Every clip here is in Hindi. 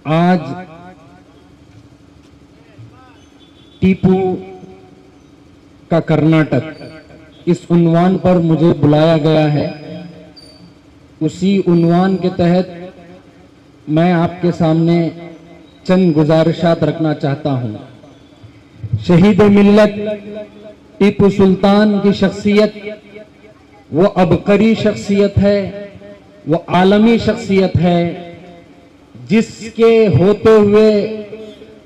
आज टीपू का कर्नाटक इस उन्वान पर मुझे बुलाया गया है। उसी उन्वान के तहत मैं आपके सामने चंद गुजारिशात रखना चाहता हूं। शहीद मिल्लत टीपू सुल्तान की शख्सियत वो अबकरी शख्सियत है, वो आलमी शख्सियत है, जिसके होते हुए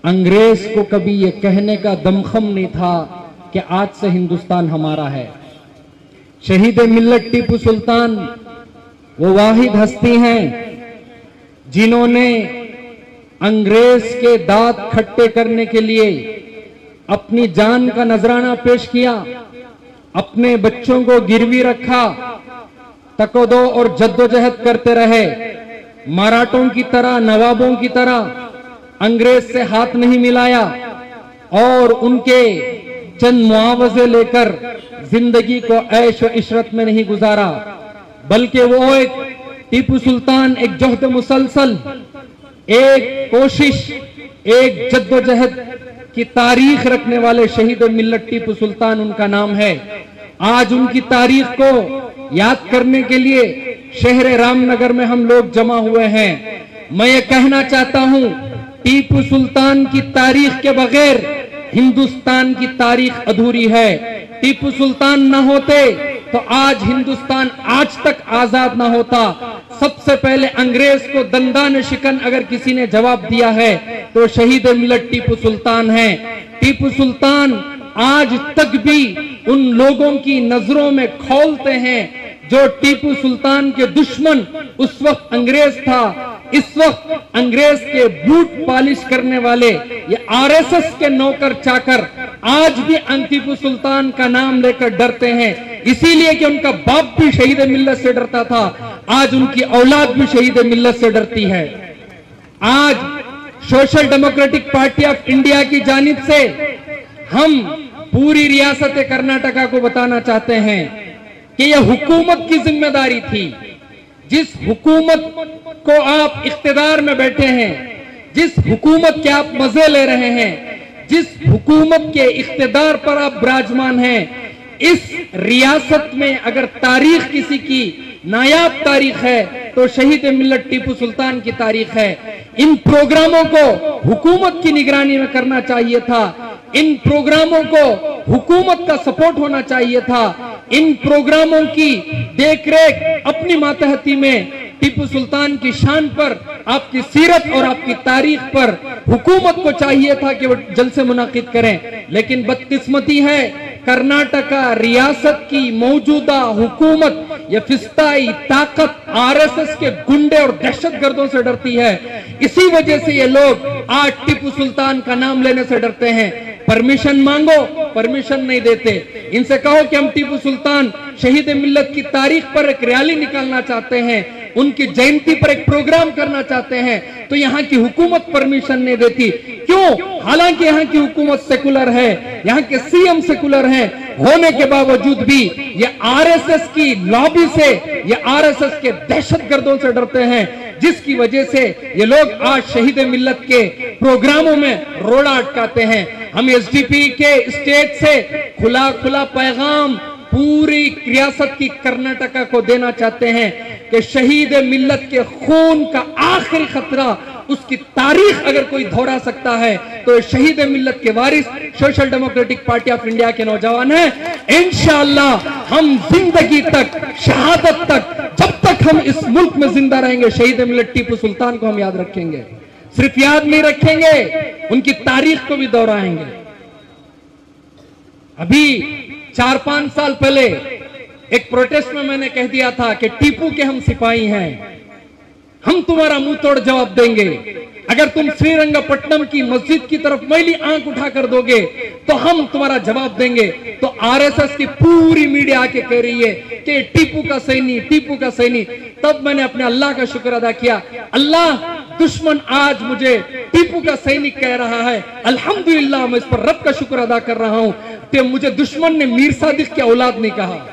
अंग्रेज को कभी ये कहने का दमखम नहीं था कि आज से हिंदुस्तान हमारा है। शहीद मिल्लत टीपू सुल्तान वो वाहिद हस्ती हैं जिन्होंने अंग्रेज के दांत खट्टे करने के लिए अपनी जान का नजराना पेश किया, अपने बच्चों को गिरवी रखा, तकदो और जद्दोजहद करते रहे। मराठों की तरह, नवाबों की तरह अंग्रेज से हाथ नहीं मिलाया और उनके चंद मुआवजे लेकर जिंदगी को ऐश व इशरत में नहीं गुजारा, बल्कि वो एक टीपू सुल्तान एक जोहद मुसलसल, एक कोशिश, एक जद्दोजहद की तारीख रखने वाले शहीद मिल्लत टीपू सुल्तान उनका नाम है। आज उनकी तारीख को याद करने के लिए शहर रामनगर में हम लोग जमा हुए हैं। मैं ये कहना चाहता हूं, टीपू सुल्तान की तारीख के बगैर हिंदुस्तान की तारीख अधूरी है। टीपू सुल्तान न होते तो आज हिंदुस्तान आज तक आजाद ना होता। सबसे पहले अंग्रेज को दंदान शिकन अगर किसी ने जवाब दिया है तो शहीद मिल्लत टीपू सुल्तान है। टीपू सुल्तान आज तक भी उन लोगों की नजरों में खौलते हैं जो टीपू सुल्तान के दुश्मन उस वक्त अंग्रेज था। इस वक्त अंग्रेज के बूट पॉलिश करने वाले ये आरएसएस के नौकर चाकर आज भी टीपू सुल्तान का नाम लेकर डरते हैं, इसीलिए कि उनका बाप भी शहीद मिल्लत से डरता था, आज उनकी औलाद भी शहीद मिल्लत से डरती है। आज social Democratic Party of India की जानिब से हम पूरी रियासत कर्नाटका को बताना चाहते हैं कि यह हुकूमत की जिम्मेदारी थी। जिस हुकूमत को आप इख्तिदार में बैठे हैं, जिस हुकूमत के आप मजे ले रहे हैं, जिस हुकूमत के इख्तिदार पर आप विराजमान हैं, इस रियासत में अगर तारीख किसी की नायाब तारीख है तो शहीद मिल्लत टीपू सुल्तान की तारीख है। इन प्रोग्रामों को हुकूमत की निगरानी में करना चाहिए था, इन प्रोग्रामों को हुकूमत का सपोर्ट होना चाहिए था, इन प्रोग्रामों की देखरेख अपनी मातहती में टीपू सुल्तान की शान पर, आपकी सीरत और आपकी तारीख पर हुकूमत को चाहिए था कि वो जलसे मुनाकिद करें। लेकिन बदकिस्मती है, कर्नाटका रियासत की मौजूदा हुकूमत ये फिस्ताई ताकत आरएसएस के गुंडे और दहशतगर्दों से डरती है। इसी वजह से ये लोग आज टीपू सुल्तान का नाम लेने से डरते हैं। परमिशन मांगो, परमिशन नहीं देते। इनसे कहो कि हम टीपू सुल्तान शहीद मिल्लत की तारीख पर एक रैली निकालना चाहते हैं, उनकी जयंती पर एक प्रोग्राम करना चाहते हैं, तो यहाँ की हुकूमत परमिशन नहीं देती। क्यों? हालांकि यहाँ की हुकूमत सेकुलर है, यहाँ के सीएम सेकुलर हैं, होने के बावजूद भी ये आरएसएस की लॉबी से, ये आरएसएस के दहशतगर्दों से डरते हैं, जिसकी वजह से ये लोग आज शहीद मिल्लत के प्रोग्रामों में रोड़ा अटकाते हैं। हम एसडीपी के स्टेट से खुला खुला पैगाम पूरी रियासत की कर्नाटका को देना चाहते हैं कि शहीद मिल्लत के खून का आखिरी खतरा, उसकी तारीख अगर कोई दोहरा सकता है तो शहीद मिल्लत के वारिस Social Democratic Party of India के नौजवान हैं। इंशाअल्लाह हम जिंदगी तक, शहादत तक, जब तक हम इस मुल्क में जिंदा रहेंगे, शहीद मिल्लत टीपू सुल्तान को हम याद रखेंगे। सिर्फ याद नहीं रखेंगे, उनकी तारीख को भी दोहराएंगे। अभी 4-5 साल पहले एक प्रोटेस्ट में मैंने कह दिया था कि टीपू के हम सिपाही हैं, हम तुम्हारा मुंह तोड़ जवाब देंगे। अगर तुम श्रीरंगपट्टनम की मस्जिद की तरफ मैली आंख उठा कर दोगे तो हम तुम्हारा जवाब देंगे। तो आरएसएस की पूरी मीडिया आके कह रही है कि टीपू का सैनी, टीपू का सैनी। तब मैंने अपने अल्लाह का शुक्र अदा किया, अल्लाह दुश्मन आज मुझे टीपू का सैनिक कह रहा है, अल्हम्दुलिल्लाह मैं इस पर रब का शुक्र अदा कर रहा हूं कि मुझे दुश्मन ने मीर सादिक की औलाद नहीं कहा।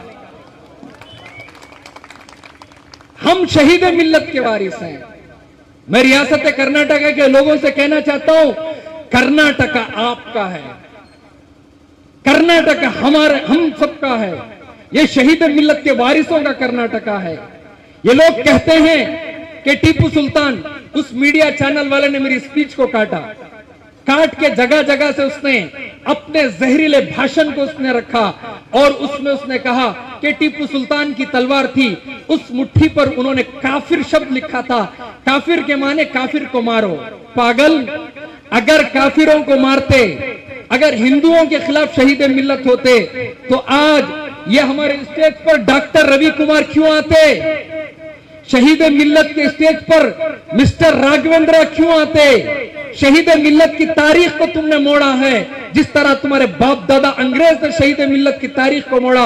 हम शहीद मिल्लत के वारिस हैं। मैं रियासत कर्नाटका के लोगों से कहना चाहता हूं, कर्नाटका आपका है, कर्नाटका हमारे हम सबका है, ये शहीद मिल्लत के वारिसों का कर्नाटका है। ये लोग कहते हैं कि टीपू सुल्तान, उस मीडिया चैनल वाले ने मेरी स्पीच को काट के जगह जगह से उसने अपने जहरीले भाषण को उसने रखा और उसमें उसने कहा कि टीपू सुल्तान की तलवार थी, उस मुट्ठी पर उन्होंने काफिर शब्द लिखा था। काफिर के माने काफिर को मारो। पागल, अगर काफिरों को मारते, अगर हिंदुओं के खिलाफ शहीद मिल्लत होते तो आज ये हमारे स्टेज पर डॉक्टर रवि कुमार क्यों आते? शहीद मिल्लत के स्टेज पर मिस्टर राघवेंद्र क्यों आते? शहीद मिल्लत की तारीख को तुमने मोड़ा है, जिस तरह तुम्हारे बाप दादा अंग्रेज ने शहीद मिल्लत की तारीख को मोड़ा।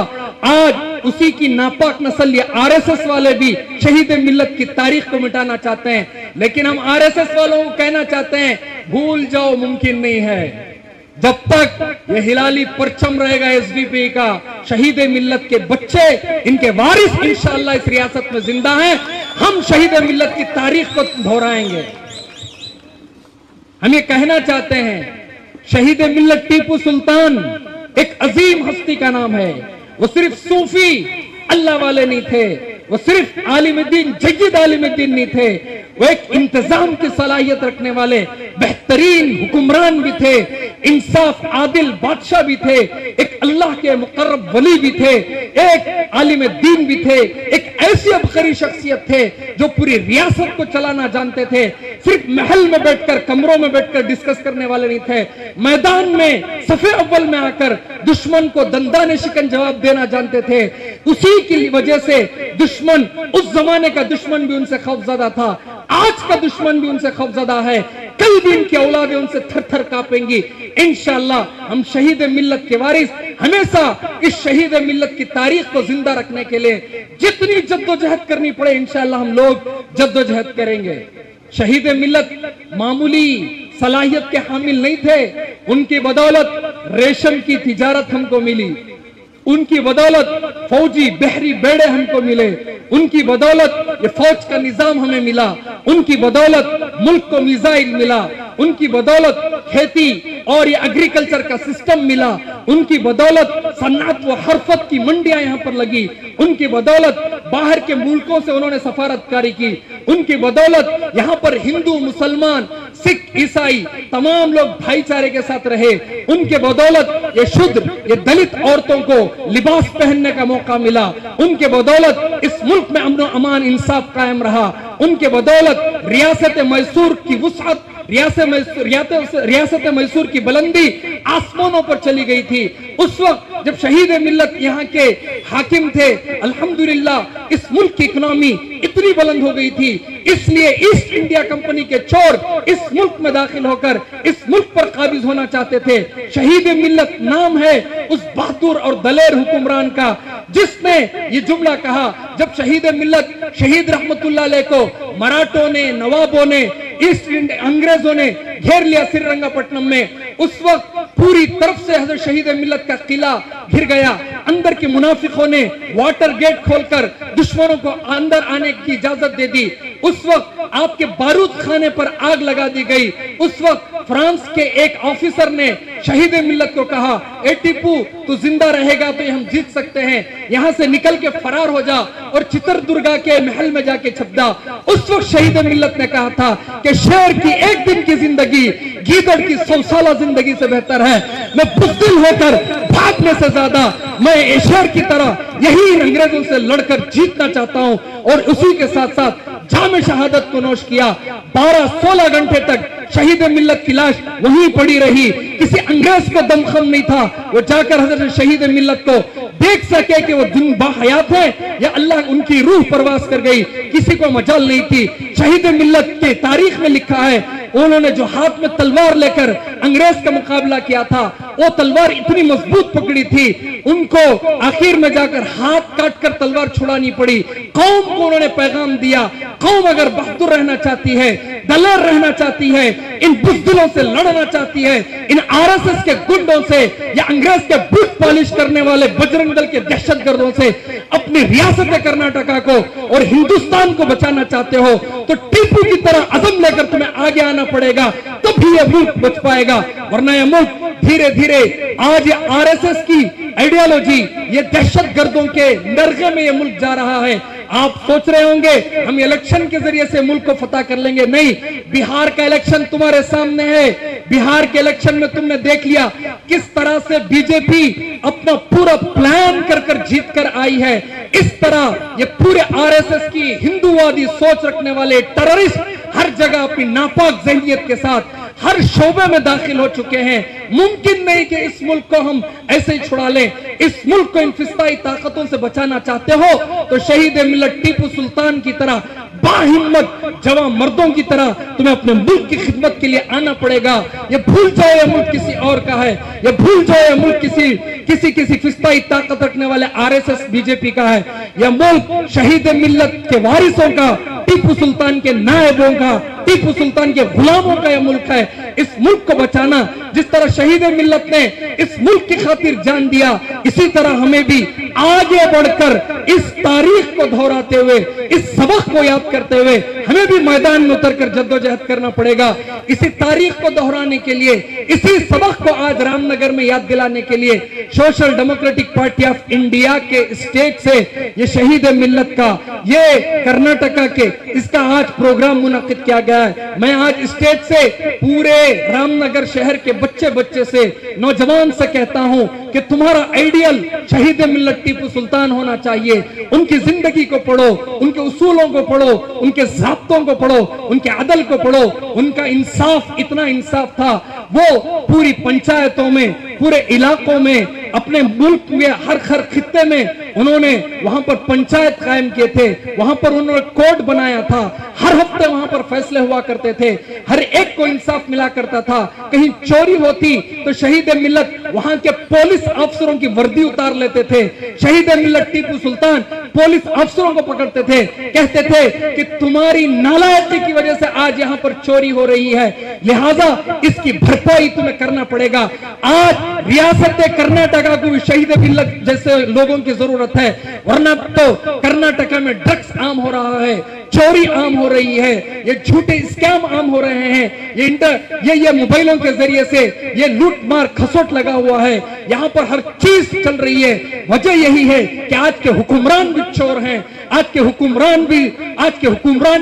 आज उसी की नापाक नस्ल ये आरएसएस वाले भी शहीद मिल्लत की तारीख को मिटाना चाहते हैं। लेकिन हम आरएसएस वालों को कहना चाहते हैं, भूल जाओ, मुमकिन नहीं है। जब तक ये हिलाली परचम रहेगा एसडीपी का, शहीद मिल्लत के बच्चे, इनके वारिस इंशाअल्लाह इस रियासत में जिंदा हैं। हम शहीद मिल्लत की तारीख को दोहराएंगे। हम ये कहना चाहते हैं, शहीद मिल्लत टीपू सुल्तान एक अजीम हस्ती का नाम है। वो सिर्फ सूफी अल्लाह वाले नहीं थे, वो सिर्फ आलिमुद्दीन जय्यद आलिमुद्दीन नहीं थे, वो एक इंतजाम की सलाहियत रखने वाले बेहतरीन हुक्मरान भी थे, इंसाफ आदिल बादशाह भी थे, एक अल्लाह के मुकर्रब वली भी थे, एक आलिम दीन भी थे, एक ऐसी अबखरी शख्सियत थे जो पूरी रियासत को चलाना जानते थे। सिर्फ महल में बैठकर, कमरों में बैठकर डिस्कस करने वाले नहीं थे, मैदान में सफे अव्वल में आकर दुश्मन को दंदाने शिकन जवाब देना जानते थे। उसी की वजह से दुश्मन, उस जमाने का दुश्मन भी उनसे खौफजदा था, आज का दुश्मन भी उनसे खौफजदा है, कल भी इनकी औलादें उनसे थर थर कांपेंगी। इंशाअल्लाह हम शहीद मिल्लत के वारिस हमेशा इस शहीद मिल्लत की तारीख को जिंदा रखने के लिए जितनी जद्दोजहद करनी पड़े, इंशाअल्लाह हम लोग जद्दोजहद करेंगे। शहीद मिल्लत मामूली सलाहियत के हामिल नहीं थे, उनकी बदौलत रेशम की तिजारत हमको मिली, उनकी बदौलत फौजी बहरी बेड़े हमको मिले, उनकी बदौलत ये फौज का निजाम हमें मिला, उनकी बदौलत मुल्क को मिसाइल मिला, उनकी बदौलत खेती और ये एग्रीकल्चर का सिस्टम मिला, उनकी बदौलत सन्नात व हरफत की मंडियां यहाँ पर लगी, उनकी बदौलत बाहर के मुल्कों से उन्होंने सफारतकारी की, उनकी बदौलत यहाँ पर हिंदू मुसलमान सिख ईसाई तमाम लोग भाईचारे के साथ रहे, उनके बदौलत ये शूद्र, ये दलित औरतों को लिबास पहनने का मौका मिला, उनके बदौलत इस मुल्क में अमन अमान इंसाफ कायम रहा, उनके बदौलत रियासत मैसूर की वुसअत, रियासत मैसूर की बुलंदी आसमानों पर चली गई थी। उस वक्त जब शहीद मिल्लत यहाँ के हाकिम थे, अल्हम्दुलिल्लाह इस मुल्क की इकोनॉमी इतनी बुलंद हो गई थी, इसलिए ईस्ट इंडिया कंपनी के चोर इस मुल्क में दाखिल होकर इस मुल्क पर काबिज होना चाहते थे। शहीद मिल्लत नाम है उस बहादुर और दलेर हुक्मरान का जिसने ये जुमला कहा, जब शहीद मिल्लत शहीद रहमतुल्लाह अलैह को मराठों ने, नवाबों ने, ईस्ट इंडिया अंग्रेजों ने घेर लिया श्रीरंगपट्टनम में, उस वक्त पूरी तरफ से हजरत शहीद मिल्लत का किला घिर गया। अंदर के मुनाफिकों ने वाटर गेट खोलकर दुश्मनों को अंदर आने की इजाजत दे दी। उस वक्त आपके बारूद खाने पर आग लगा दी गई। उस वक्त फ्रांस के एक ऑफिसर ने शहीद मिल्लत को कहा, ए टीपू तू जिंदा रहेगा तो हम जीत सकते हैं, यहां से निकल के फरार हो जा और चित्रदुर्गा के महल में जाके छप जा। उस वक्त शहीद मिल्लत ने कहा था कि शेर की एक दिन की जिंदगी गीदड़ की 100 साल जिंदगी से बेहतर है। मैं बुज़दिल होकर भागने से ज्यादा मैं शेर की तरह यही अंग्रेजों से लड़कर जीतना चाहता हूं। और उसी के साथ साथ जाम शहादत को नोश किया। 12-16 घंटे तक शहीद मिल्लत की लाश वहीं पड़ी रही, किसी अंग्रेज को दमखम नहीं था वो जाकर हजरत शहीद मिल्लत को देख सके कि वो दिन बाहयात है या अल्लाह उनकी रूह परवास कर गई, किसी को मजाल नहीं थी। शहीद मिल्लत के तारीख में लिखा है उन्होंने जो हाथ में तलवार लेकर अंग्रेज का मुकाबला किया था, वो तलवार इतनी मजबूत पकड़ी थी, उनको आखिर में जाकर हाथ काट कर तलवार छुड़ानी पड़ी। कौम को उन्होंने पैगाम दिया, कौम अगर बहादुर रहना चाहती है दलेर रहना चाहती है, इन बुज़दिलों से लड़ना चाहती है, इन आरएसएस के गुंडों से या अंग्रेज के बूट पॉलिश करने वाले बजरंग दल के दहशतगर्दों से अपनी रियासत कर्नाटका को और हिंदुस्तान को बचाना चाहते हो तो टीपू की तरह अज़म लेकर तुम्हें आगे आना पड़ेगा, तभी यह मुल्क बच पाएगा। वरना यह मुल्क धीरे धीरे आज आरएसएस की आइडियोलॉजी, ये दहशतगर्दों के नरगे में यह मुल्क जा रहा है। आप सोच रहे होंगे हम इलेक्शन के जरिए से मुल्क को फतह कर लेंगे, नहीं। बिहार का इलेक्शन तुम्हारे सामने है। बिहार के इलेक्शन में तुमने देख लिया किस तरह से बीजेपी अपना पूरा प्लान कर जीत कर आई है। इस तरह ये पूरे आरएसएस की हिंदूवादी सोच रखने वाले टेररिस्ट हर जगह अपनी नापाक ज़हनियत के साथ हर शोबे में दाखिल हो चुके हैं। मुमकिन नहीं कि इस मुल्क को हम ऐसे ही छुड़ा लें। इस मुल्क को इन फिस्ताई ताकतों से बचाना चाहते हो तो शहीद मिल्लत टीपू सुल्तान की तरह बाहिम्मत जवां मर्दों की तरह तुम्हें अपने मुल्क की खिदमत के लिए आना पड़ेगा। ये भूल जाओ ये मुल्क किसी और का है, ये भूल जाओ ये मुल्क किसी फिस्ताई ताकत रखने वाले आरएसएस बीजेपी का है। यह मुल्क शहीद मिल्लत के वारिसों का, टीपू सुल्तान के नायबों का, टीपू सुल्तान के गुलामों का यह मुल्क है। इस मुल्क को बचाना, जिस तरह शहीद मिल्लत ने इस मुल्क की खातिर जान दिया, इसी तरह हमें भी आगे बढ़कर इस तारीख को दोहराते हुए, इस सबक को याद करते हुए हमें भी मैदान में उतरकर जद्दोजहद करना पड़ेगा। इसी तारीख को दोहराने के लिए, इसी सबक को आज रामनगर में याद दिलाने के लिए social Democratic Party of India के स्टेट से ये शहीद मिल्लत का, ये कर्नाटका के, इसका आज प्रोग्राम मुनक्किद किया गया है। मैं आज स्टेट से पूरे रामनगर शहर के बच्चे से, नौजवान से कहता हूं कि तुम्हारा आइडियल शहीद मिल्लत टीपू सुल्तान होना चाहिए। उनकी जिंदगी को पढ़ो, उनके उसूलों को पढ़ो, उनके ज़ाब्तों को पढ़ो, उनके अदल को पढ़ो। उनका इंसाफ, इतना इंसाफ था, वो पूरी पंचायतों में, पूरे इलाकों में, अपने मुल्क में हर खित्ते में उन्होंने वहां पर पंचायत कायम किए थे, वहां पर उन्होंने कोर्ट बनाया था। हर हफ्ते वहां पर फैसले हुआ करते थे, हर एक को इंसाफ मिला करता था। कहीं चोरी होती तो शहीद मिल्लत वहां के पुलिस अफसरों की वर्दी उतार लेते थे। शहीद मिल्लत टीपू सुल्तान पुलिस अफसरों को पकड़ते थे, कहते थे कि तुम्हारी नालायकी की वजह से आज यहां पर चोरी हो रही है, लिहाजा इसकी भरपाई तुम्हें करना पड़ेगा। आज रियासत कर्नाटका को भी शहीद मिल्लत जैसे लोगों की जरूरत है, वरना तो कर्नाटका में ड्रग्स आम हो रहा है, चोरी आम हो रही है, ये झूठे स्कैम आम हो रहे हैं, ये मोबाइलों के जरिए से ये लूट मार खसोट लगा हुआ है, यहाँ पर हर चीज चल रही है। वजह यही है कि आज के हुक्मरान भी चोर हैं, आज के हुक्मरान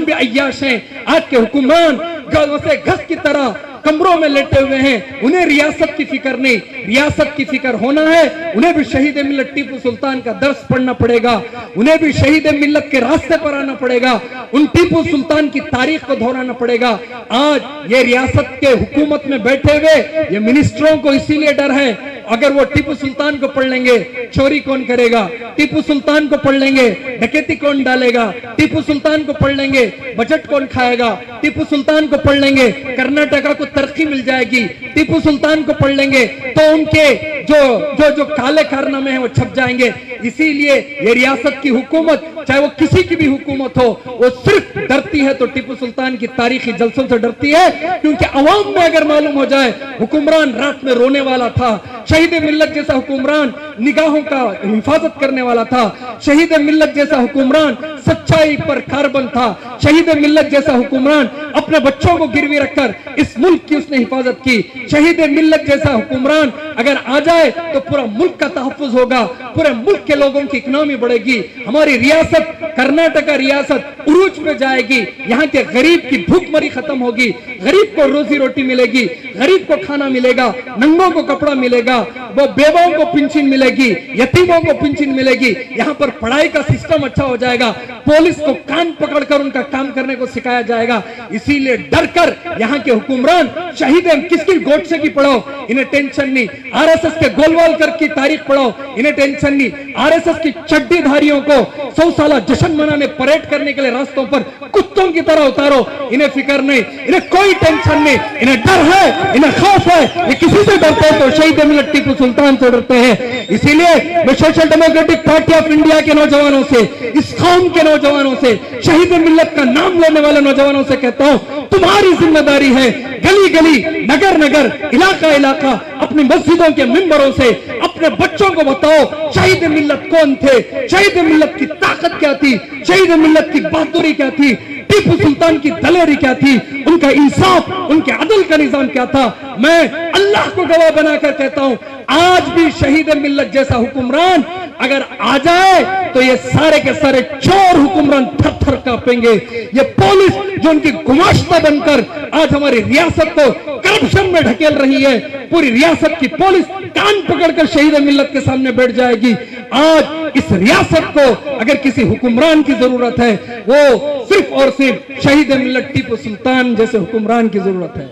भी अय्याश हैं, आज के हुक्मरान से घस की तरह कमरों में लेटे हुए हैं। उन्हें रियासत की फिक्र नहीं, रियासत की फिक्र होना है, उन्हें भी शहीद मिल्लत टीपू सुल्तान का दर्स पढ़ना पड़ेगा, उन्हें भी शहीद मिल्लत के रास्ते पर आना पड़ेगा, उन टीपू सुल्तान की तारीख को दोहराना पड़ेगा। आज ये रियासत के हुकूमत में बैठे हुए ये मिनिस्टरों को इसीलिए डर है, अगर वो टीपू सुल्तान को पढ़ लेंगे चोरी कौन करेगा, टीपू सुल्तान को पढ़ लेंगे डकैती कौन डालेगा, टीपू सुल्तान को पढ़ लेंगे बजट कौन खाएगा, टीपू सुल्तान को पढ़ लेंगे कर्नाटका को तरक्की मिल जाएगी, टीपू सुल्तान को पढ़ लेंगे तो उनके जो काले कारनामे हैं वो छप जाएंगे। इसीलिए ये रियासत की हुकूमत, चाहे वो किसी की भी हुकूमत हो, वो सिर्फ डरती है तो टीपू सुल्तान की तारीखी जलसों से डरती है, क्योंकि अवाम में अगर मालूम हो जाए हुक्मरान रात में रोने वाला था, शहीद मिल्लत जैसा हुक्मरान निगाहों का हिफाजत करने वाला था, शहीद मिल्लत जैसा हुक्मरान सच्चाई पर कार्बन था, शहीद मिल्लत जैसा हुक्मरान अपने बच्चों को गिरवी रखकर इस मुल्क की उसने हिफाजत की, शहीद मिल्लत जैसा हुक्मरान अगर आ जाए तो पूरा मुल्क का तहफ्फुज होगा, पूरे मुल्क के लोगों की इकनॉमी बढ़ेगी, हमारी रियासत कर्नाटका रियासत उरूज पे जाएगी, यहाँ के गरीब की भूखमरी खत्म होगी, गरीब को रोजी रोटी मिलेगी, गरीब को खाना मिलेगा, नंगों को कपड़ा मिलेगा, वो बेवाओं को पेंशन मिलेगी, यतीमों को पेंशन मिलेगी, यहाँ पर पढ़ाई का सिस्टम अच्छा हो जाएगा, पुलिस को कान पकड़कर उनका काम करने को सिखाया जाएगा। इसीलिए डरकर यहाँ के हुक्मरान शहीद किसकी गोडसे की पढ़ो, इन्हें टेंशन नहीं, आरएसएस के गोलवालकर की तारीख पढ़ो, इन्हें टेंशन नहीं, आरएसएस की चड्डीधारियों को 100 साल जश्न मनाने परेड करने के लिए रास्तों पर कुत्तों की तरह उतारो, इन्हें फिक्र नहीं, इन्हें कोई टेंशन नहीं, इन्हें डर है, इन्हें खौफ है, ये किसी से डरते हैं तो शहीद मिल्लत टीपू सुल्तान से डरते हैं। इसीलिए मैं social Democratic Party of India के नौजवानों से, इस कौम के नौजवानों से, शहीद मिल्लत का नाम लेने वाले नौजवानों से कहता हूं, तुम्हारी जिम्मेदारी है गली गली, नगर नगर, इलाका इलाका, अपनी मस्जिदों के मिंबरों से अपने बच्चों को बताओ शहीद मिल्लत कौन थे, शहीद मिल्लत की ताकत क्या थी, शहीद मिल्लत की बहादुरी क्या थी, टीपू सुल्तान की दलेरी क्या थी, उनका इंसाफ, उनके अदल का निजाम क्या था। मैं अल्लाह को गवाह बनाकर कहता हूं, आज भी शहीद मिल्लत जैसा हुक्मरान अगर आ जाए तो ये सारे के सारे चोर हुक्मरान थर थर कांपेंगे। ये पुलिस जो उनकी गुमाश्ता बनकर आज हमारी रियासत को करप्शन में ढकेल रही है, पूरी रियासत की पुलिस कान पकड़कर शहीद मिल्लत के सामने बैठ जाएगी। आज इस रियासत को अगर किसी हुक्मरान की जरूरत है, वो सिर्फ और सिर्फ शहीद मिल्लत टीपू सुल्तान जैसे हुक्मरान की जरूरत है।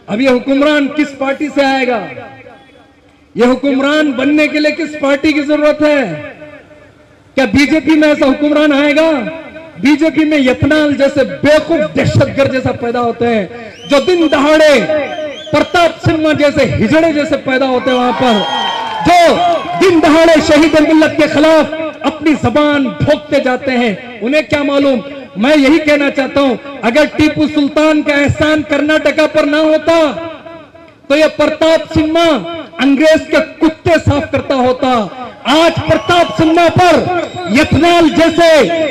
अब ये हुक्मरान किस पार्टी से आएगा, ये हुक्मरान बनने के लिए किस पार्टी की जरूरत है? क्या बीजेपी में ऐसा हुक्मरान आएगा? बीजेपी में यतनाल जैसे बेवकूफ दहशतगर्द जैसा पैदा होते हैं, जो दिन दहाड़े प्रताप सिंह जैसे हिजड़े जैसे पैदा होते हैं, वहां पर जो दिन दहाड़े शहीद मिल्लत के खिलाफ अपनी जबान भोंकते जाते हैं। उन्हें क्या मालूम। मैं यही कहना चाहता हूं, अगर टीपू सुल्तान का एहसान कर्नाटका पर ना होता तो यह प्रताप सिंह अंग्रेज के कुत्ते साफ करता होता। आज प्रताप सिंह पर, यतनाल जैसे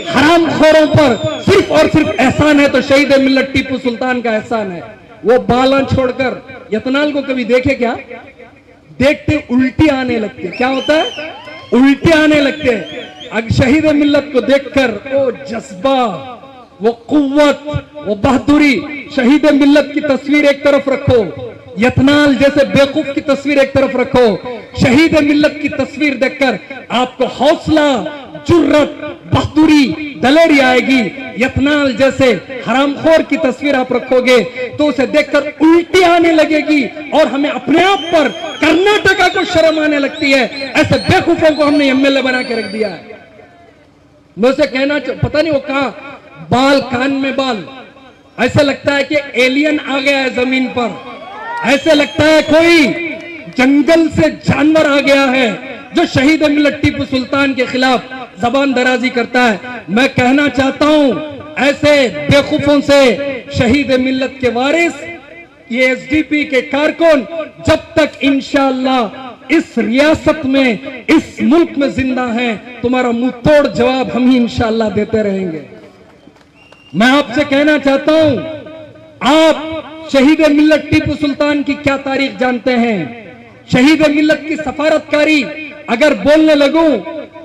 हरामखोरों पर सिर्फ और सिर्फ एहसान है तो शहीद मिल्लत टीपू सुल्तान का एहसान है। वो बाला छोड़कर यतनाल को कभी देखे क्या? देखते उल्टी आने लगते। क्या होता है? उल्टी आने लगते। अगर शहीद मिल्लत को देखकर वो जज्बा, वो कुव्वत, वो बहादुरी, शहीद मिल्लत की तस्वीर एक तरफ रखो, यतनाल जैसे बेवकूफ की तस्वीर एक तरफ रखो, शहीद मिल्लत की तस्वीर देखकर आपको हौसला, जुर्रत, बहादुरी, दलेरी आएगी। यतनाल जैसे हरामखोर की तस्वीर आप रखोगे तो उसे देखकर उल्टी आने लगेगी और हमें अपने आप पर, कर्नाटका को शर्म आने लगती है। ऐसे बेवकूफों को हमने एमएलए बना के रख दिया है। मैं उसे कहना, पता नहीं वो कहा, बाल कान में बाल, ऐसा लगता है कि एलियन आ गया है जमीन पर, ऐसे लगता है कोई जंगल से जानवर आ गया है जो शहीद मिल्लत टीपू सुल्तान के खिलाफ जबान दराजी करता है। मैं कहना चाहता हूं, ऐसे बेवकूफों से शहीद मिल्लत के वारिस, ये एसडीपी के कारकुन जब तक इंशाअल्लाह इस रियासत में, इस मुल्क में जिंदा हैं, तुम्हारा मुंह तोड़ जवाब हम ही इंशाअल्लाह देते रहेंगे। मैं आपसे कहना चाहता हूं, आप शहीद मिल्लत टीपू सुल्तान की क्या तारीख जानते हैं? शहीद मिल्लत की सफारतकारी अगर बोलने लगूं,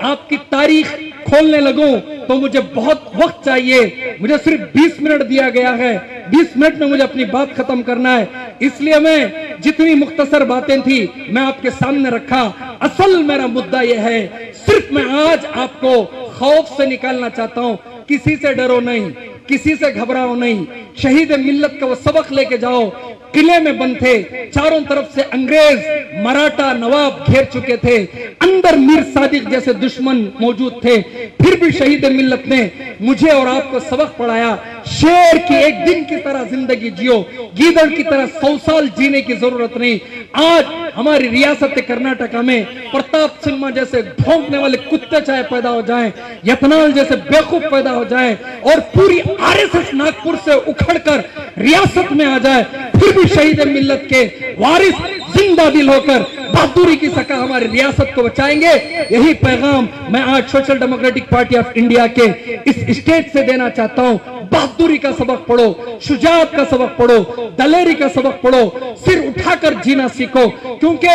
आपकी तारीख खोलने लगूं तो मुझे बहुत वक्त चाहिए। मुझे सिर्फ 20 मिनट दिया गया है, 20 मिनट में मुझे अपनी बात खत्म करना है। इसलिए मैं जितनी मुख्तसर बातें थी मैं आपके सामने रखा। असल मेरा मुद्दा यह है, सिर्फ मैं आज आपको खौफ से निकालना चाहता हूं। किसी से डरो नहीं, किसी से घबराओ नहीं। शहीद मिल्लत का वो सबक लेके जाओ। किले में बंद थे, चारों तरफ से अंग्रेज, मराठा, नवाब घेर चुके थे, अंदर मीर सादिक जैसे दुश्मन मौजूद थे, फिर भी शहीद मिल्लत ने मुझे और आपको सबक पढ़ाया। शेर की एक दिन की तरह जिंदगी जियो, गीदड़ की तरह 100 साल जीने की जरूरत नहीं। आज हमारी रियासत कर्नाटका में प्रताप सिंह जैसे भौंकने वाले कुत्ते चाहे पैदा हो जाएं, यतनाल जैसे बेवकूफ पैदा हो जाएं और पूरी आरएसएस नागपुर से उखड़कर रियासत में आ जाए, फिर भी शहीद मिल्लत के वारिस जिंदा दिल होकर बहादुरी की सका हमारी रियासत को बचाएंगे। यही पैगाम मैं आज social Democratic Party of India के इस स्टेट से देना चाहता हूं। बहादुरी का सबक पढ़ो, शुजाअत का सबक पढ़ो, दलेरी का सबक पढ़ो, सिर उठाकर जीना सीखो, क्योंकि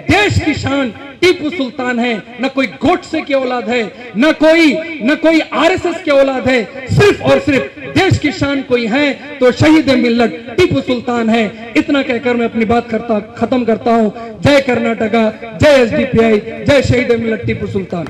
देश की शान टीपू सुल्तान है, न कोई गोडसे की औलाद है, न कोई आरएसएस की औलाद है। सिर्फ और सिर्फ देश की शान कोई है तो शहीद मिल्लत टीपू सुल्तान है। इतना कहकर मैं अपनी बात खत्म करता हूं। जय कर्नाटका, जय एसडीपीआई, जय शहीद मिल्लत टीपू सुल्तान।